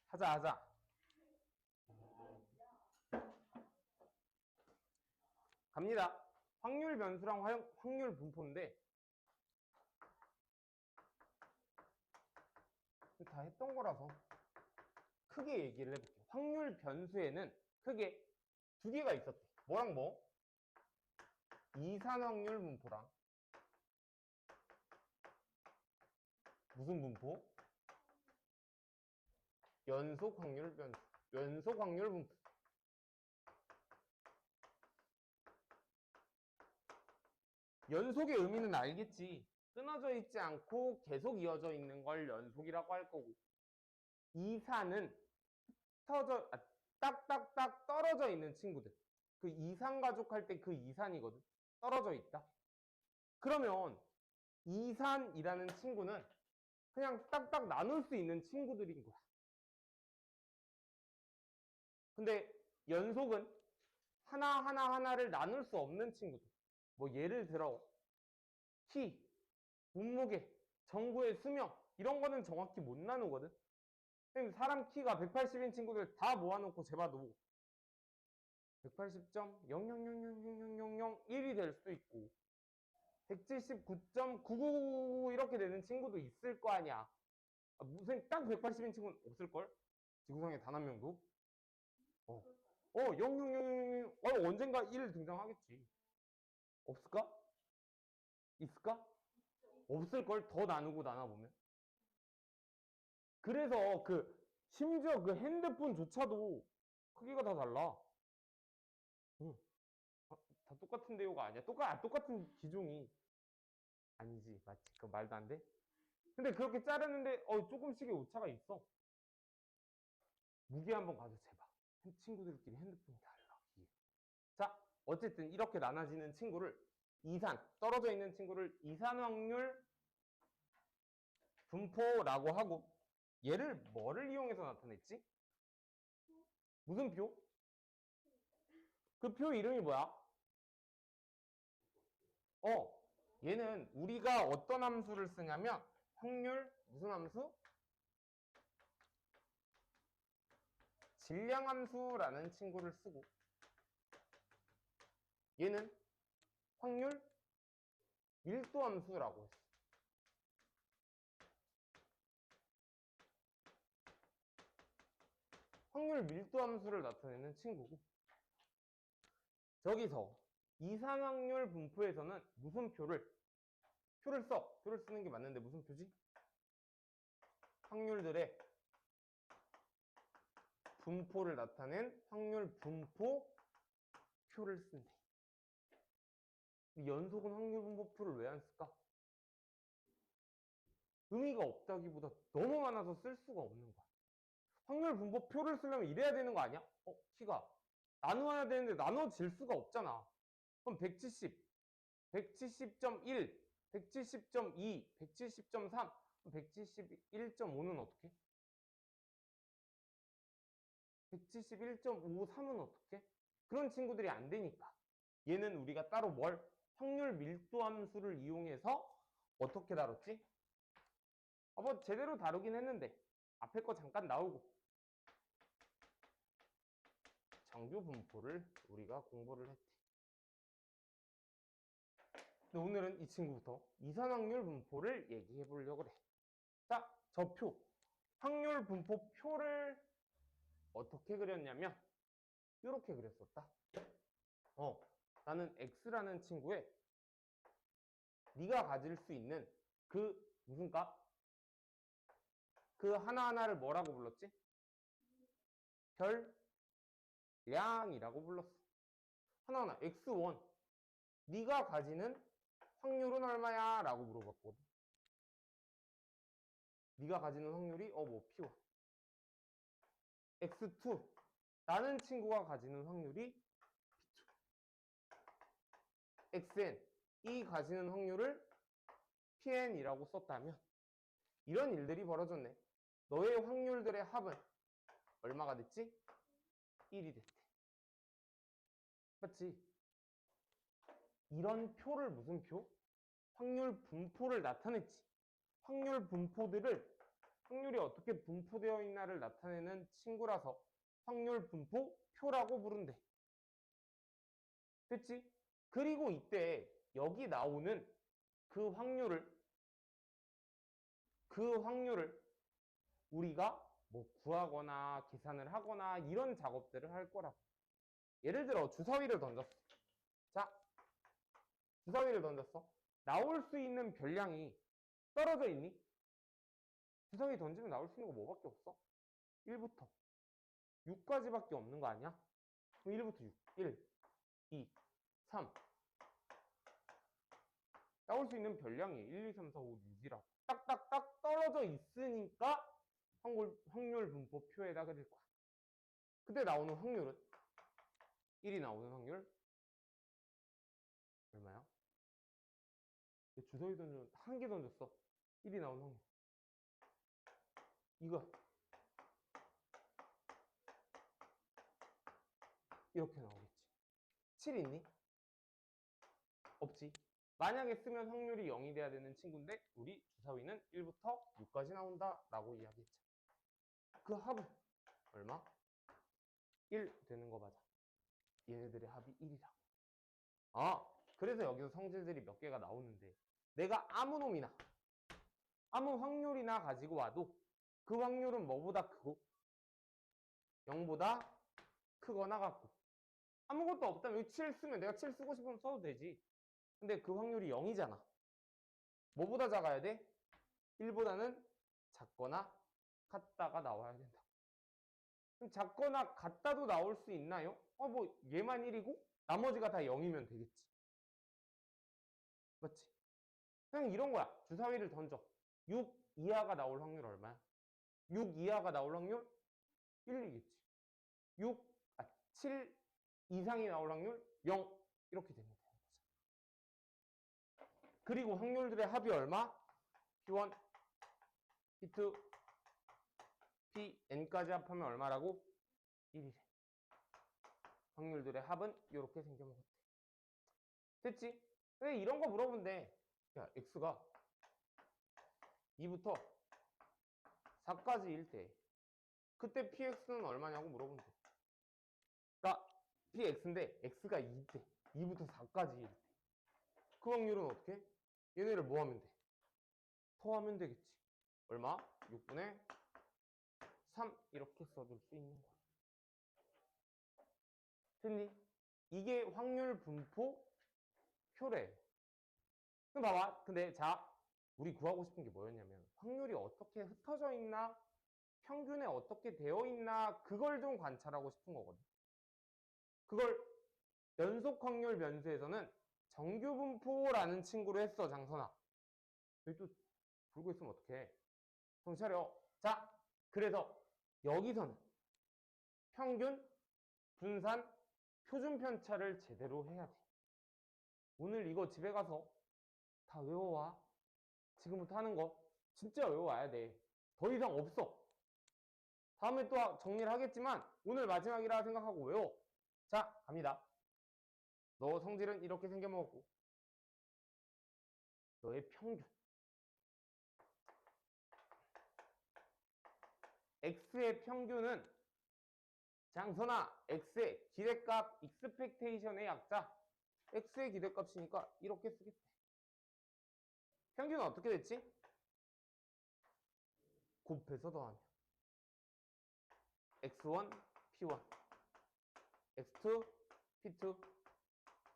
하자. 갑니다. 확률 변수랑 확률 분포인데 다 했던 거라서 크게 얘기를 해볼게요. 확률 변수에는 크게 두 개가 있었대. 뭐랑 뭐? 이산 확률 분포랑 무슨 분포? 연속 확률 변수. 연속 확률 분포. 연속의 의미는 알겠지. 끊어져 있지 않고 계속 이어져 있는 걸 연속이라고 할 거고, 이산은 딱딱딱 떨어져 있는 친구들. 그 이산 가족 할 때 그 이산이거든. 떨어져 있다. 그러면 이산이라는 친구는 그냥 딱딱 나눌 수 있는 친구들인 거야. 근데 연속은 하나를 나눌 수 없는 친구들. 뭐 예를 들어 키, 몸무게, 정구의 수명 이런 거는 정확히 못 나누거든. 사람 키가 180인 친구들 다 모아놓고 재봐도 180.000000001이 될 수도 있고 179.999 이렇게 되는 친구도 있을 거 아니야. 무슨 딱 180인 친구는 없을걸? 지구상에 단 한 명도? 00000 언젠가 1 등장하겠지. 없을까? 있을까? 없을걸? 더 나누고 나눠보면. 그래서 심지어 그 핸드폰조차도 크기가 다 달라. 다 똑같은 대우가 아니야. 똑같은 기종이 아니지. 맞지? 그 말도 안 돼? 근데 그렇게 자르는데 조금씩의 오차가 있어. 무게 한번 가서 재봐. 친구들끼리 핸드폰이 달라. 자, 어쨌든 이렇게 나눠지는 친구를 이산, 떨어져 있는 친구를 이산 확률 분포라고 하고, 얘를 뭐를 이용해서 나타냈지? 무슨 표? 그 표 이름이 뭐야? 얘는 우리가 어떤 함수를 쓰냐면 확률 무슨 함수? 질량 함수라는 친구를 쓰고, 얘는 확률 밀도 함수라고 했어. 확률 밀도 함수를 나타내는 친구고, 저기서 이산 확률 분포에서는 무슨 표를 써. 표를 쓰는 게 맞는데 무슨 표지? 확률들의 분포를 나타낸 확률 분포 표를 쓴대. 연속은 확률 분포표를 왜 안 쓸까? 의미가 없다기보다 너무 많아서 쓸 수가 없는 거야. 확률 분포표를 쓰려면 이래야 되는 거 아니야? 키가 나누어야 되는데 나눠질 수가 없잖아. 그럼 170, 170.1, 170.2, 170.3, 171.5는 어떻게? 171.53은 어떻게? 그런 친구들이 안 되니까 얘는 우리가 따로 확률 밀도 함수를 이용해서 어떻게 다뤘지? 뭐 제대로 다루긴 했는데 앞에 거 잠깐 나오고 정규 분포를 우리가 공부를 했지. 근데 오늘은 이 친구부터 이산 확률 분포를 얘기해 보려고 그래. 자, 저 표 확률 분포 표를 어떻게 그렸냐면 이렇게 그렸었다. 나는 x라는 친구에 네가 가질 수 있는 무슨 값? 그 하나하나를 뭐라고 불렀지? 별량이라고 불렀어. 하나하나 x1 네가 가지는 확률은 얼마야? 라고 물어봤거든. 네가 가지는 확률이 P1 x2 라는 친구가 가지는 확률이 P2 xn 이 가지는 확률을 pn이라고 썼다면 이런 일들이 벌어졌네. 너의 확률들의 합은 얼마가 됐지? 1이 됐대. 맞지? 이런 표를 무슨 표? 확률 분포를 나타냈지. 확률 분포들을 확률이 어떻게 분포되어 있나를 나타내는 친구라서 확률 분포표라고 부른대. 됐지? 그리고 이때 여기 나오는 그 확률을 우리가 뭐 구하거나 계산을 하거나 이런 작업들을 할 거라고. 예를 들어 주사위를 던졌어. 자, 주사위를 던졌어. 나올 수 있는 별량이 떨어져 있니? 주사위 던지면 나올 수 있는 거 뭐밖에 없어? 1부터 6까지밖에 없는 거 아니야? 그럼 1부터 6, 1, 2, 3. 나올 수 있는 별량이 1, 2, 3, 4, 5, 6이라고. 딱딱딱 떨어져 있으니까 확률 분포표에다 그릴 거야. 그때 나오는 확률은 1이 나오는 확률 얼마야? 주사위 던져 한 개 던졌어. 1이 나오는 확률 이거 이렇게 나오겠지. 7 있니? 없지. 만약에 쓰면 확률이 0이 돼야 되는 친구인데 우리 주사위는 1부터 6까지 나온다 라고 이야기했죠. 그 합은 얼마? 1 되는 거 맞아. 얘네들의 합이 1이라고. 그래서 여기서 성질들이 몇 개가 나오는데 내가 아무 놈이나 아무 확률이나 가지고 와도 그 확률은 뭐보다 크고 0보다 크거나 같고 아무것도 없다면 여기 7 쓰면 내가 7 쓰고 싶으면 써도 되지. 근데 그 확률이 0이잖아. 뭐보다 작아야 돼? 1보다는 작거나 같다가 나와야 된다. 그럼 작거나 같다도 나올 수 있나요? 뭐 얘만 1이고 나머지가 다 0이면 되겠지. 맞지? 그냥 이런 거야. 주사위를 던져. 6 이하가 나올 확률 얼마야? 6 이하가 나올 확률 1이겠지. 7 이상이 나올 확률 0 이렇게 되는 거야. 그리고 확률들의 합이 얼마? P1, P2, Pn까지 합하면 얼마라고? 1이래. 확률들의 합은 이렇게 생겨먹었대. 됐지? 근데 이런 거 물어보면 돼. 야, x가 2부터 4까지일 때 그때 px는 얼마냐고 물어보면 돼. 그러니까 px인데 x가 2대 2부터 4까지일 때 그 확률은 어떻게? 얘네를 뭐 하면 돼? 더하면 되겠지. 얼마? 6분의 3 이렇게 써줄 수 있는 거야. 됐니? 이게 확률 분포 표래. 그럼 봐봐. 근데 자, 우리 구하고 싶은 게 뭐였냐면 확률이 어떻게 흩어져 있나 평균에 어떻게 되어 있나 그걸 좀 관찰하고 싶은 거거든. 그걸 연속 확률 변수에서는 정규분포라는 친구로 했어. 장선아. 여기 또 불고 있으면 어떡해. 정신 차려. 자, 그래서 여기서는 평균, 분산, 표준 편차를 제대로 해야 돼. 오늘 이거 집에 가서 다 외워와. 지금부터 하는 거 진짜 외워와야 돼. 더 이상 없어. 다음에 또 정리를 하겠지만 오늘 마지막이라 생각하고 외워. 자, 갑니다. 너 성질은 이렇게 생겨먹었고 너의 평균 x의 평균은 장선아 x의 기대값 expectation의 약자 x의 기대값이니까 이렇게 쓰겠대. 평균은 어떻게 됐지? 곱해서 더하면 x1, p1 x2, p2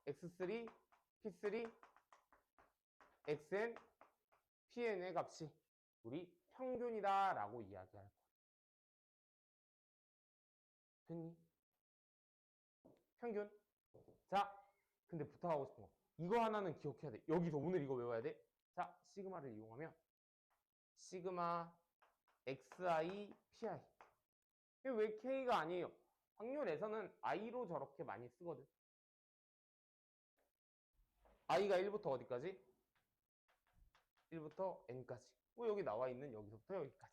x3, p3 xn, pn의 값이 우리 평균이다 라고 이야기할 거야. 됐니? 평균. 자, 근데 부탁하고 싶은 거 이거 하나는 기억해야 돼. 여기서 오늘 이거 외워야 돼. 자, 시그마를 이용하면 시그마 xi pi 왜 k가 아니에요? 확률에서는 i로 저렇게 많이 쓰거든. i가 1부터 어디까지? 1부터 n까지. 여기 나와 있는 여기서부터 여기까지.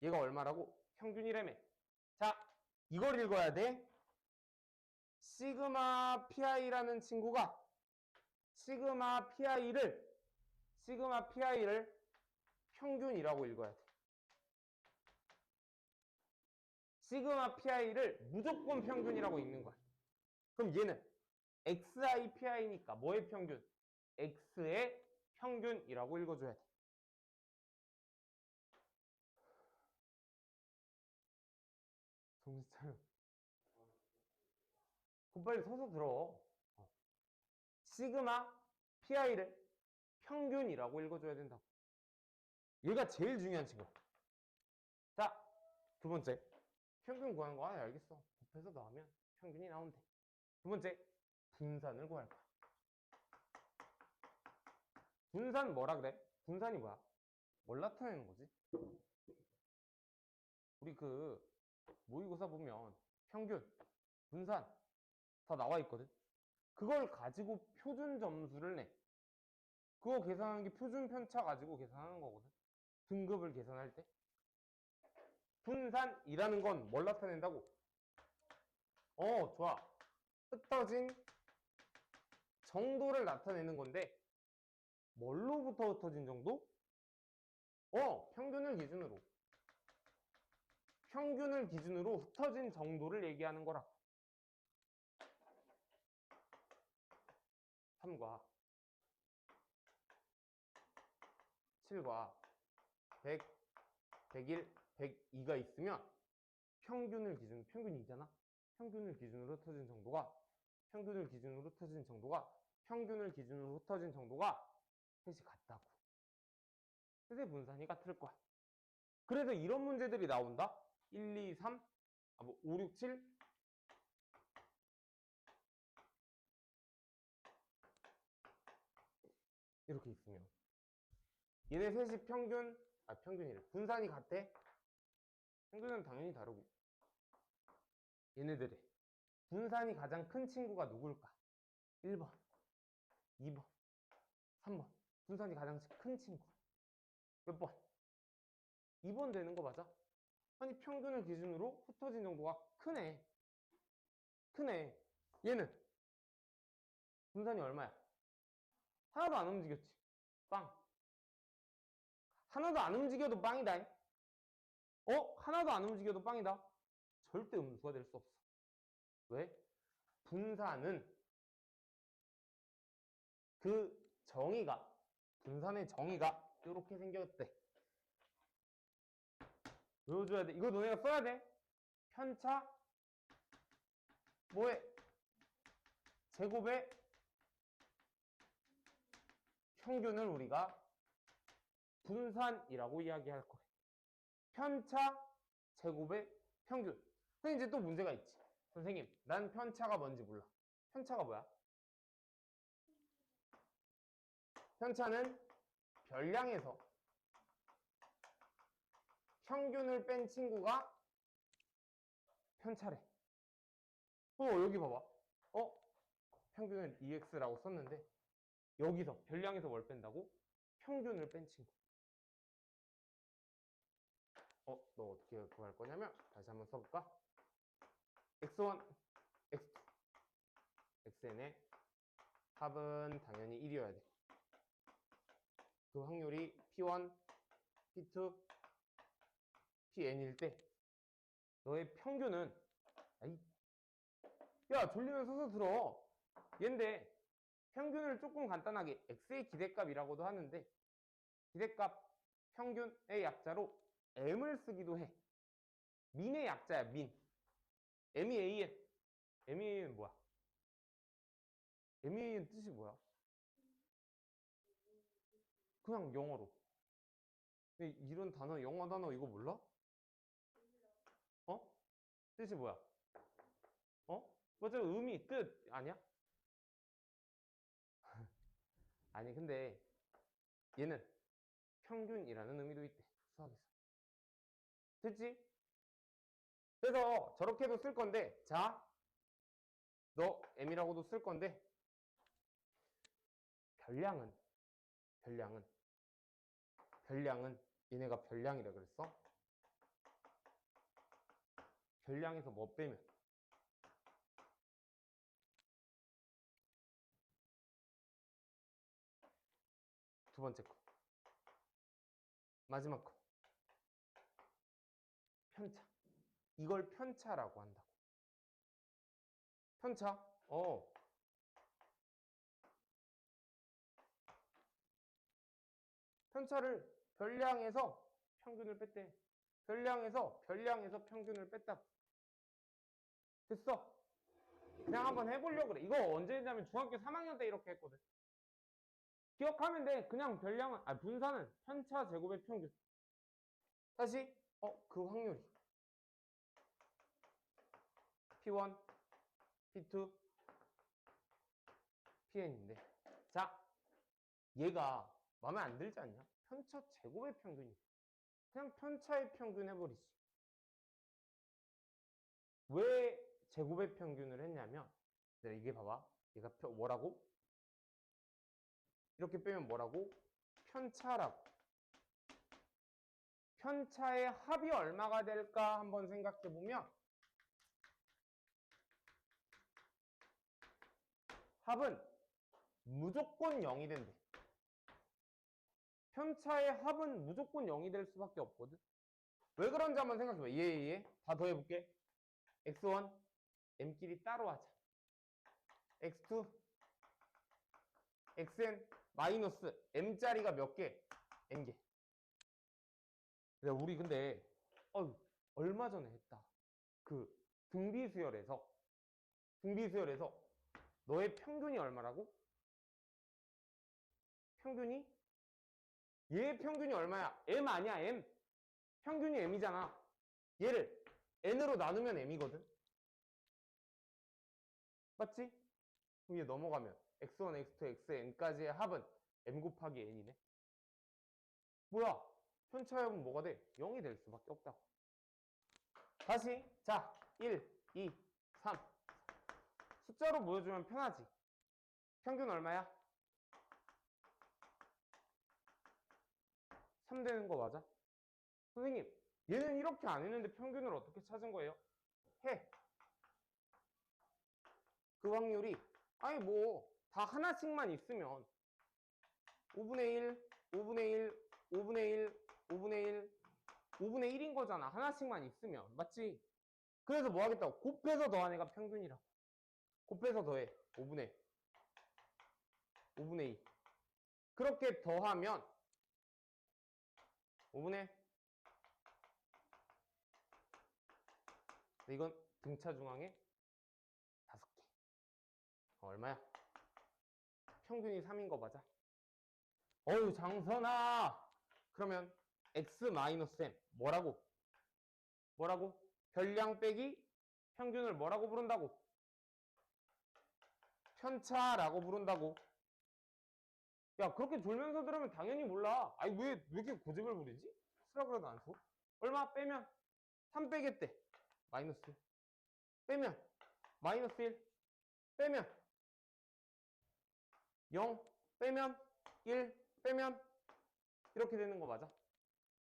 얘가 얼마라고? 평균이라며. 자, 이걸 읽어야 돼. 시그마 pi라는 친구가 시그마 pi를 평균이라고 읽어야 돼. 시그마 PI를 무조건 평균이라고 읽는 거야. 그럼 얘는 XI PI니까 뭐의 평균? X의 평균이라고 읽어줘야 돼. 정신 차려. 그럼 빨리 서서 들어. 시그마 PI를 평균이라고 읽어줘야 된다고. 얘가 제일 중요한 친구야. 자, 두 번째. 평균 구하는 거 알겠어. 곱해서 나오면 평균이 나온대. 두 번째, 분산을 구할 거야. 분산 뭐라 그래? 분산이 뭐야? 뭘 나타내는 거지? 우리 그 모의고사 보면 평균, 분산 다 나와 있거든. 그걸 가지고 표준 점수를 내. 그거 계산하는 게 표준 편차 가지고 계산하는 거거든. 등급을 계산할 때. 분산이라는 건 뭘 나타낸다고? 좋아. 흩어진 정도를 나타내는 건데 뭘로부터 흩어진 정도? 평균을 기준으로. 평균을 기준으로 흩어진 정도를 얘기하는 거라. 3과 7과 100, 101, 102가 있으면 평균을 기준, 평균이잖아. 평균을 기준으로 흩어진 정도가 평균을 기준으로 흩어진 정도가 평균을 기준으로 흩어진 정도가 셋이 같다고. 셋의 분산이 같을 거야. 그래서 이런 문제들이 나온다. 1, 2, 3, 5, 6, 7 이렇게 있으면 얘네 셋이 평균이래. 분산이 같대. 평균은 당연히 다르고 얘네들의 분산이 가장 큰 친구가 누굴까? 1번, 2번, 3번. 분산이 가장 큰 친구. 몇 번? 2번 되는 거 맞아? 아니 평균을 기준으로 흩어진 정도가 크네. 크네. 얘는 분산이 얼마야? 하나도 안 움직였지. 빵. 하나도 안 움직여도 빵이다. 하나도 안 움직여도 빵이다. 절대 음수가 될 수 없어. 왜? 분산은 그 정의가, 분산의 정의가 이렇게 생겼대. 외워줘야 돼. 이거 너네가 써야 돼. 편차 뭐에 제곱의 평균을 우리가 분산이라고 이야기할 거예요. 편차 제곱의 평균. 근데 이제 또 문제가 있지. 선생님, 난 편차가 뭔지 몰라. 편차가 뭐야? 편차는 별량에서 평균을 뺀 친구가 편차래. 여기 봐봐. 평균은 2x라고 썼는데 여기서 별량에서 뭘 뺀다고? 평균을 뺀 친구. 너 어떻게 구할 거냐면 다시 한번 써볼까? x1, x2, xn의 합은 당연히 1이어야 돼. 그 확률이 p1, p2, pn일 때 너의 평균은 야 졸리면 서서 들어. 얘인데 평균을 조금 간단하게 x의 기대값이라고도 하는데 기대값 평균의 약자로 m을 쓰기도 해. 민의 약자야. 민. m이 an. m이 an은 뭐야? m이 an 뜻이 뭐야? 그냥 영어로. 이런 단어, 영어 단어 이거 몰라? 뜻이 뭐야? 맞아, 의미, 뜻 아니야? 아니 근데 얘는 평균이라는 의미도 있대. 수학에서. 됐지? 그래서 저렇게도 쓸 건데, 자, 너 m이라고도 쓸 건데 별량은 얘네가 별량이라 그랬어? 별량에서 뭐 빼면? 두 번째 거. 마지막 거. 편차. 이걸 편차라고 한다고. 편차? 편차를 별량에서 평균을 뺐대. 별량에서 평균을 뺐다. 됐어. 그냥 한번 해보려고 그래. 이거 언제 했냐면 중학교 3학년 때 이렇게 했거든. 기억하면 돼. 그냥 별량은, 분산은 편차 제곱의 평균. 다시, 그 확률이. P1, P2, Pn인데. 자, 얘가 마음에 안 들지 않냐? 편차 제곱의 평균이. 그냥 편차의 평균 해버리지. 왜 제곱의 평균을 했냐면, 이게 봐봐. 얘가 뭐라고? 이렇게 빼면 뭐라고? 편차라고. 편차의 합이 얼마가 될까 한번 생각해 보면 합은 무조건 0이 된대. 편차의 합은 무조건 0이 될 수밖에 없거든. 왜 그런지 한번 생각해 봐. 예. 다 더해볼게. x1 m끼리 따로 하자. x2 xn 마이너스 m짜리가 몇 개? n개. 우리 근데 얼마 전에 했다. 그 등비수열에서 너의 평균이 얼마라고? 평균이? 얘의 평균이 얼마야? m 아니야, m. 평균이 m이잖아. 얘를 n으로 나누면 m이거든. 맞지? 그럼 얘 넘어가면 x1, x2, xn까지의 합은 m 곱하기 n이네. 뭐야? 편차의 합은 뭐가 돼? 0이 될 수밖에 없다고. 다시 자 1, 2, 3 숫자로 보여주면 편하지. 평균 얼마야? 3 되는 거 맞아? 선생님 얘는 이렇게 안 했는데 평균을 어떻게 찾은 거예요? 해. 그 확률이 다 하나씩만 있으면 5분의 1, 5분의 1, 5분의 1, 5분의 1, 5분의 1인 거잖아. 하나씩만 있으면. 맞지? 그래서 뭐 하겠다고? 곱해서 더한 애가 평균이라고. 곱해서 더해. 5분의 2. 그렇게 더하면 5분의 이건 등차 중앙에 5개. 얼마야? 평균이 3인 거 맞아? 어우 장선아. 그러면 x-m 뭐라고? 별량 빼기 평균을 뭐라고 부른다고? 편차라고 부른다고. 야 그렇게 졸면서 들으면 당연히 몰라. 왜 이렇게 고집을 부리지? 수락으로도 안 써? 얼마 빼면 3 빼겠대. 마이너스 빼면 마이너스 1 빼면 0 빼면 1 빼면 이렇게 되는 거 맞아?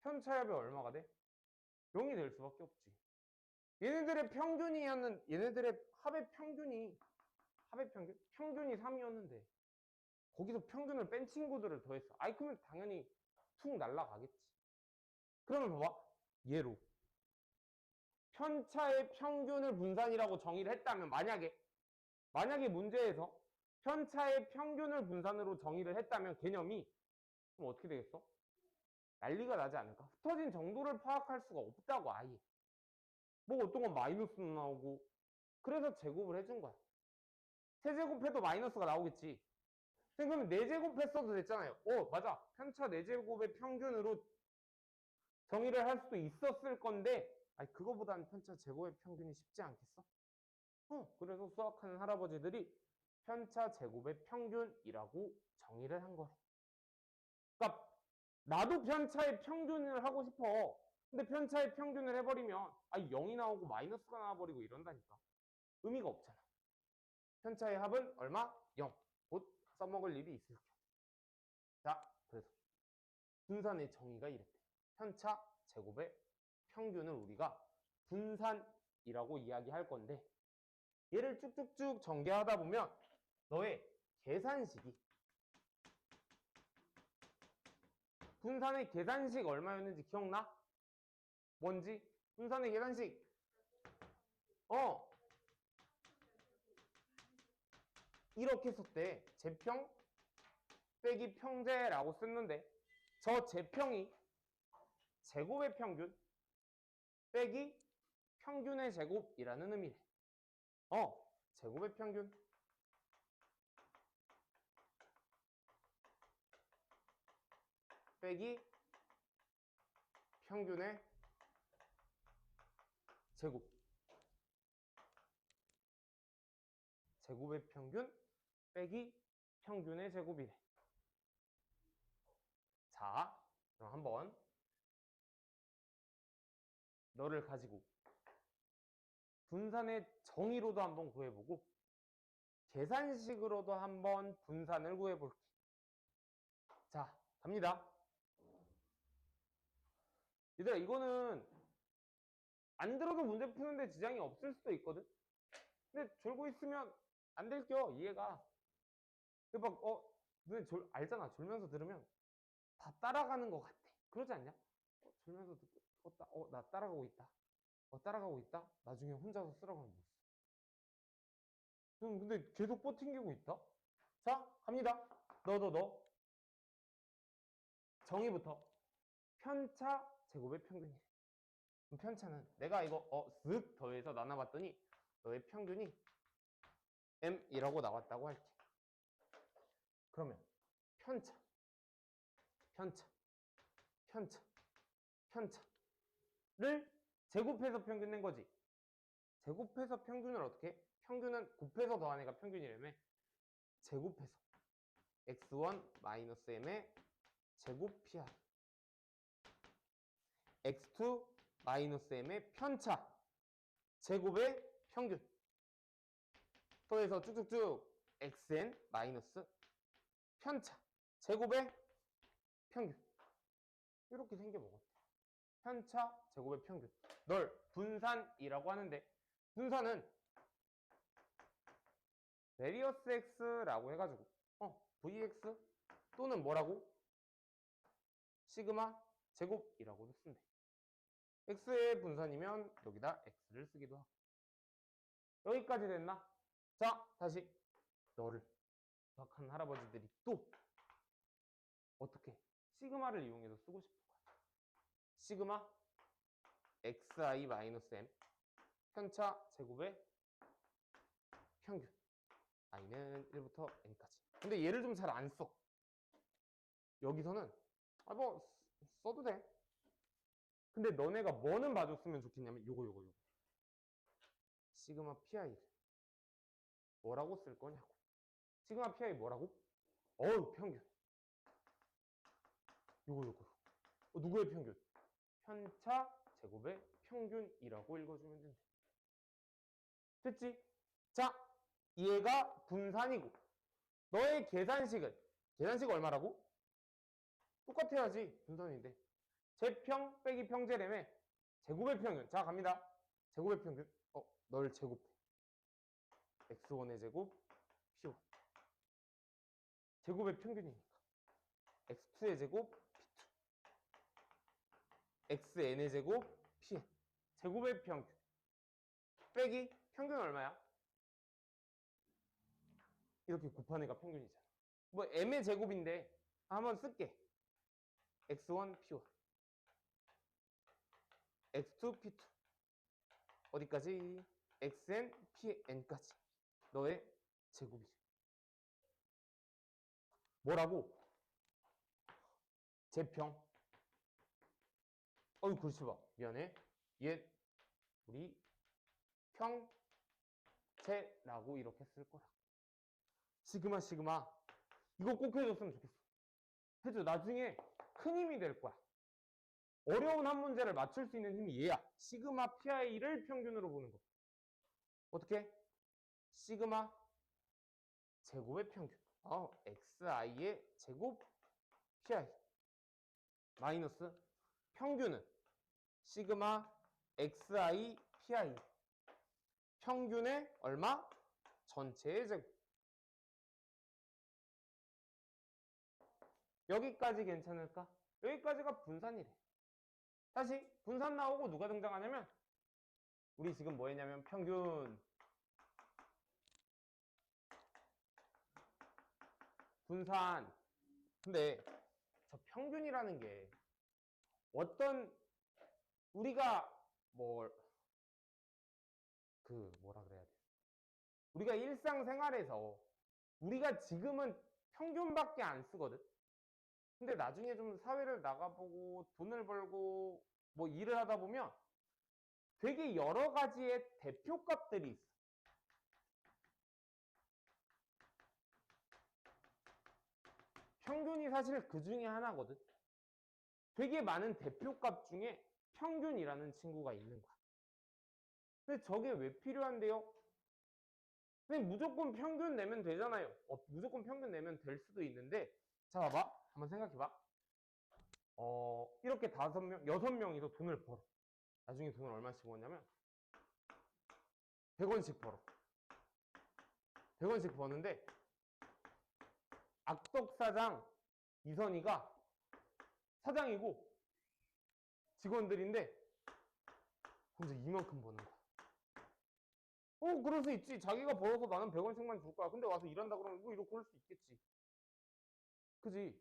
편차합이 얼마가 돼? 0이 될 수밖에 없지. 얘네들의 합의 평균이 3이었는데 거기서 평균을 뺀 친구들을 더했어. 그러면 당연히 툭 날라가겠지. 그러면 봐봐. 얘로 편차의 평균을 분산이라고 정의를 했다면 만약에 문제에서 편차의 평균을 분산으로 정의를 했다면 개념이 그럼 어떻게 되겠어? 난리가 나지 않을까? 흩어진 정도를 파악할 수가 없다고. 아예 어떤 건 마이너스 나오고. 그래서 제곱을 해준 거야. 세제곱해도 마이너스가 나오겠지. 그러면 4제곱 했어도 됐잖아요. 맞아. 편차 4제곱의 평균으로 정의를 할 수도 있었을 건데 그거보다는 편차 제곱의 평균이 쉽지 않겠어? 그래서 수학하는 할아버지들이 편차 제곱의 평균이라고 정의를 한 거래. 그러니까 나도 편차의 평균을 하고 싶어. 근데 편차의 평균을 해버리면 0이 나오고 마이너스가 나와버리고 이런다니까. 의미가 없잖아. 편차의 합은 얼마? 0. 곧 써먹을 일이 있을 거야. 자, 그래서 분산의 정의가 이랬대. 편차 제곱의 평균을 우리가 분산이라고 이야기할 건데 얘를 쭉쭉쭉 전개하다 보면 너의 계산식이 분산의 계산식 얼마였는지 기억나? 뭔지? 분산의 계산식 어, 이렇게 썼대. 제평 빼기 평제라고 썼는데 저 제평이 제곱의 평균 빼기 평균의 제곱이라는 의미래. 제곱의 평균 빼기 평균의 제곱. 제곱의 평균 빼기 평균의 제곱이래. 자, 그럼 한번 너를 가지고 분산의 정의로도 한번 구해보고 계산식으로도 한번 분산을 구해볼게. 자, 갑니다. 얘들아, 이거는 안 들어도 문제 푸는데 지장이 없을 수도 있거든? 근데 졸고 있으면 안 들켜, 이해가. 막, 눈에 알잖아. 졸면서 들으면 다 따라가는 것 같아. 그러지 않냐? 졸면서 듣고, 나 따라가고 있다. 따라가고 있다? 나중에 혼자서 쓰라고 하면 못 써. 근데 계속 버팅기고 있다? 자, 갑니다. 너. 정의부터. 편차 제곱의 평균이래. 그럼 편차는 내가 이거 쓱 더해서 나눠봤더니 너의 평균이 m이라고 나왔다고 할게. 그러면 편차를 제곱해서 평균 낸 거지. 제곱해서 평균을 어떻게 해? 평균은 곱해서 더한 애가 평균이라며. 제곱해서 x1 m의 제곱 pr x2 m의 편차 제곱의 평균 더해서 쭉쭉쭉 xn 마이너스 편차 제곱의 평균. 이렇게 생겨먹었대. 편차 제곱의 평균. 널 분산이라고 하는데 분산은 베리어스 x라고 해가지고 vx 또는 뭐라고? 시그마 제곱이라고도 쓴대. x의 분산이면 여기다 x를 쓰기도 하고. 여기까지 됐나? 자, 다시 너를 부탁한 할아버지들이 또 어떻게 시그마를 이용해서 쓰고 싶은 거야. 시그마 xi-m 편차 제곱의 평균 i는 1부터 n까지. 근데 얘를 좀 잘 안 써. 여기서는 뭐 써도 돼. 근데 너네가 뭐는 봐줬으면 좋겠냐면 요거 시그마 pi를 뭐라고 쓸 거냐고. 시그마 pi 뭐라고? 평균. 요거 누구의 평균? 편차 제곱의 평균이라고 읽어주면 된대. 됐지? 자, 얘가 분산이고 너의 계산식 얼마라고? 똑같아야지. 분산인데 제평 빼기 평제라며. 제곱의 평균. 자, 갑니다. 제곱의 평균. 널 제곱해. x1의 제곱 p1 제곱의 평균이니까 x2의 제곱 p2 xn의 제곱 pn 제곱의 평균 빼기 평균 얼마야? 이렇게 곱한 애가 평균이잖아. 뭐 m의 제곱인데 한번 쓸게. x1 p1 x2 p2 어디까지? xn pn까지 너의 제곱이지. 뭐라고? 제평. 글씨 봐. 미안해. 얘 우리 평제라고 이렇게 쓸 거야. 시그마 이거 꼭 해줬으면 좋겠어. 해줘. 나중에 큰 힘이 될 거야. 어려운 한 문제를 맞출 수 있는 힘이 얘야. 시그마 pi를 평균으로 보는 거. 어떻게? 시그마 제곱의 평균. xi의 제곱 pi 마이너스 평균은 시그마 xi pi 평균의 얼마? 전체의 제곱. 여기까지 괜찮을까? 여기까지가 분산이래. 다시 분산 나오고 누가 등장하냐면 우리 지금 뭐 했냐면 평균, 분산. 근데 저 평균이라는 게 어떤 우리가 뭐라 그래야 돼? 우리가 일상생활에서 우리가 지금은 평균밖에 안 쓰거든. 근데 나중에 좀 사회를 나가보고 돈을 벌고 뭐 일을 하다 보면 되게 여러 가지의 대표값들이 있어. 평균이 사실 그 중에 하나거든. 되게 많은 대표값 중에 평균이라는 친구가 있는 거야. 근데 저게 왜 필요한데요? 근데 무조건 평균 내면 되잖아요. 무조건 평균 내면 될 수도 있는데, 자, 봐봐. 한번 생각해봐. 이렇게 5명, 6명이서 돈을 벌어. 나중에 돈을 얼마씩 버냐면, 100원씩 벌어. 100원씩 버는데, 악덕사장 이선희가 사장이고, 직원들인데, 혼자 이만큼 버는 거야. 그럴 수 있지. 자기가 벌어서 나는 100원씩만 줄 거야. 근데 와서 일한다 그러면 뭐 이렇게 그럴 수 있겠지. 그지?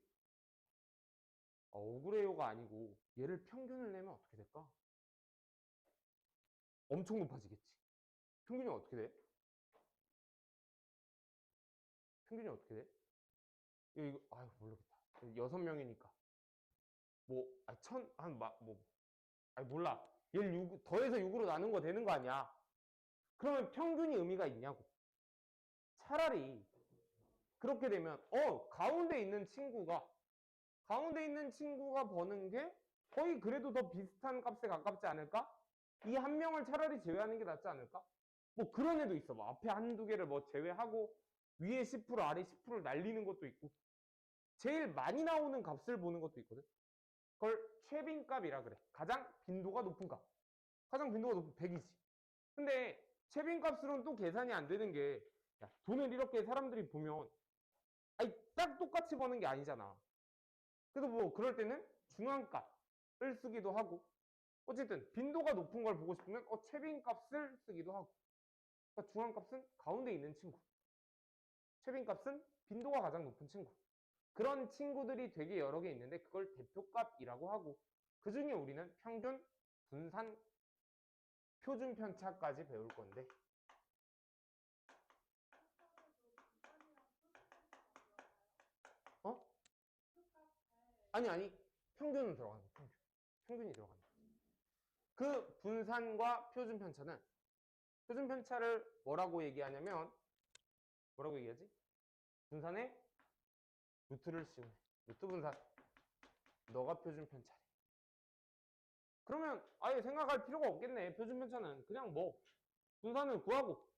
억울해요가 아니고 얘를 평균을 내면 어떻게 될까? 엄청 높아지겠지. 평균이 어떻게 돼? 평균이 어떻게 돼? 모르겠다. 6명이니까. 몰라. 얘를 더해서 6으로 나눈 거 되는 거 아니야. 그러면 평균이 의미가 있냐고. 차라리 그렇게 되면 가운데 있는 친구가 버는 게 거의 그래도 더 비슷한 값에 가깝지 않을까? 이 한 명을 차라리 제외하는 게 낫지 않을까? 뭐 그런 애도 있어. 뭐 앞에 한두 개를 뭐 제외하고 위에 10% 아래 10%를 날리는 것도 있고 제일 많이 나오는 값을 보는 것도 있거든. 그걸 최빈값이라 그래. 가장 빈도가 높은 값. 가장 빈도가 높은 100이지. 근데 최빈값으로는 또 계산이 안 되는 게 돈을 이렇게 사람들이 보면 딱 똑같이 버는 게 아니잖아. 그래서 뭐 그럴 때는 중앙값을 쓰기도 하고 어쨌든 빈도가 높은 걸 보고 싶으면 최빈값을 쓰기도 하고 그러니까 중앙값은 가운데 있는 친구, 최빈값은 빈도가 가장 높은 친구. 그런 친구들이 되게 여러 개 있는데 그걸 대표값이라고 하고 그 중에 우리는 평균, 분산, 표준 편차까지 배울 건데 아니 평균은 들어가는 거야. 평균이 들어가는 거야. 그 분산과 표준 편차는 표준 편차를 뭐라고 얘기하냐면 뭐라고 얘기하지? 분산에 루트를 씌우네. 루트 분산. 너가 표준 편차래. 그러면 아예 생각할 필요가 없겠네. 표준 편차는 그냥 뭐 분산을 구하고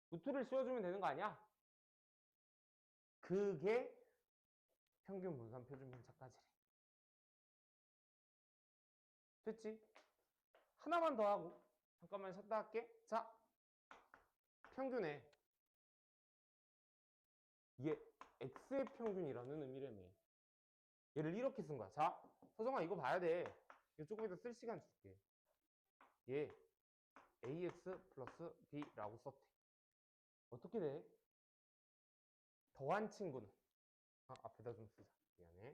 루트를 씌워주면 되는 거 아니야? 그게 평균 분산 표준 편차까지래. 됐지? 하나만 더 하고 잠깐만 쉬었다 할게. 자, 평균에 이게 x의 평균이라는 의미라며. 얘를 이렇게 쓴 거야. 자, 서정아 이거 봐야 돼. 이거 조금 이따 쓸 시간 줄게. 얘 ax 플러스 b라고 썼대. 어떻게 돼? 더한 친구는 앞에다 좀 쓰자. 미안해.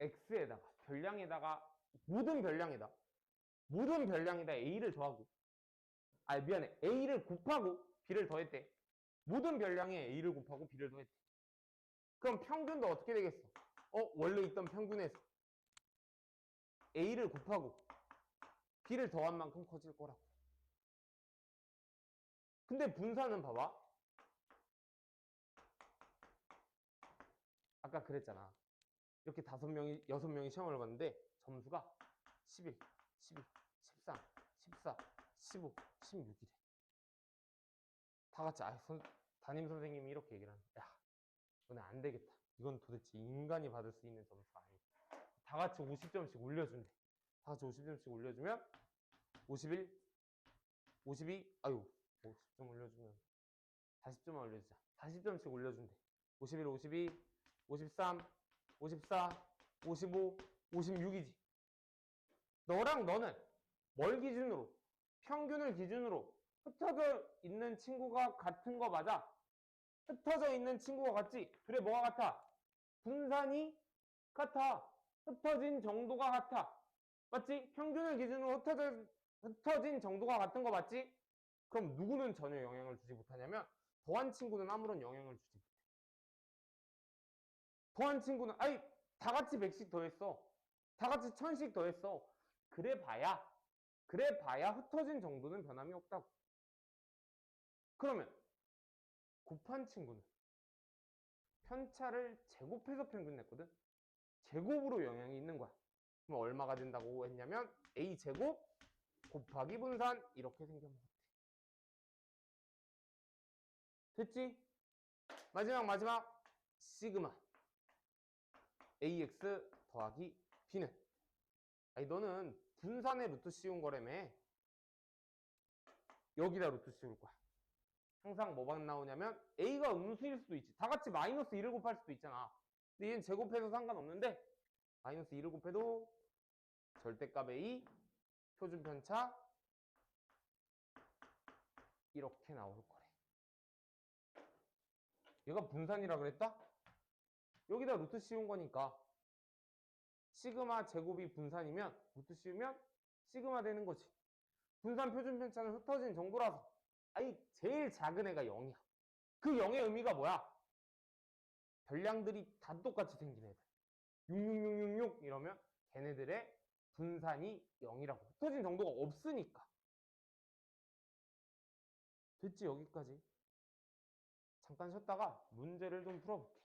x에다가 별량에다가 모든 별량에다 a를 더하고 미안해. a를 곱하고 b를 더했대. 모든 별량에 a를 곱하고 b를 더했대. 그럼 평균도 어떻게 되겠어? 원래 있던 평균에서 a를 곱하고 b를 더한 만큼 커질 거라고. 근데 분산은 봐봐. 아까 그랬잖아. 이렇게 6명이 시험을 봤는데 점수가 11, 12, 13, 14, 15, 16이래. 다 같이 담임 선생님이 이렇게 얘기를 하는 거야. 야, 너네 안 되겠다. 이건 도대체 인간이 받을 수 있는 점수가 아니다. 다 같이 50점씩 올려준대. 다 같이 50점씩 올려주면 51, 52, 50점 올려주면 40점만 올려주자. 40점씩 올려준대. 51, 52, 53, 54, 55, 56이지. 너랑 너는 뭘 기준으로? 평균을 기준으로 흩어져 있는 친구가 같은 거 맞아? 흩어져 있는 친구가 같지? 그래, 뭐가 같아? 분산이 같아. 흩어진 정도가 같아. 맞지? 평균을 기준으로 흩어진 정도가 같은 거 맞지? 그럼 누구는 전혀 영향을 주지 못하냐면 더한 친구는 아무런 영향을 주지 못해. 더한 친구는 아이 다 같이 100씩 더했어. 다 같이 1000씩 더했어. 그래 봐야 흩어진 정도는 변함이 없다고. 그러면 곱한 친구는 편차를 제곱해서 평균 냈거든. 제곱으로 영향이 있는 거야. 그럼 얼마가 된다고 했냐면 A제곱 곱하기 분산 이렇게 생겨먹었대. 됐지? 마지막 시그마 AX 더하기 B는 아니 너는 분산의 루트 씌운 거라며. 여기다 루트 씌울 거야. 항상 뭐만 나오냐면 A가 음수일 수도 있지. 다 같이 마이너스 1을 곱할 수도 있잖아. 근데 얘는 제곱해서 상관없는데 마이너스 1을 곱해도 절대값 A 표준편차 이렇게 나올 거래. 얘가 분산이라 그랬다? 여기다 루트 씌운 거니까 시그마 제곱이 분산이면 루트 씌우면 시그마 되는 거지. 분산 표준편차는 흩어진 정도라서 아니 제일 작은 애가 0이야. 그 0의 의미가 뭐야? 별량들이 다 똑같이 생긴 애들. 66666 이러면 걔네들의 분산이 0이라고. 흩어진 정도가 없으니까. 됐지 여기까지. 잠깐 쉬었다가 문제를 좀 풀어볼게.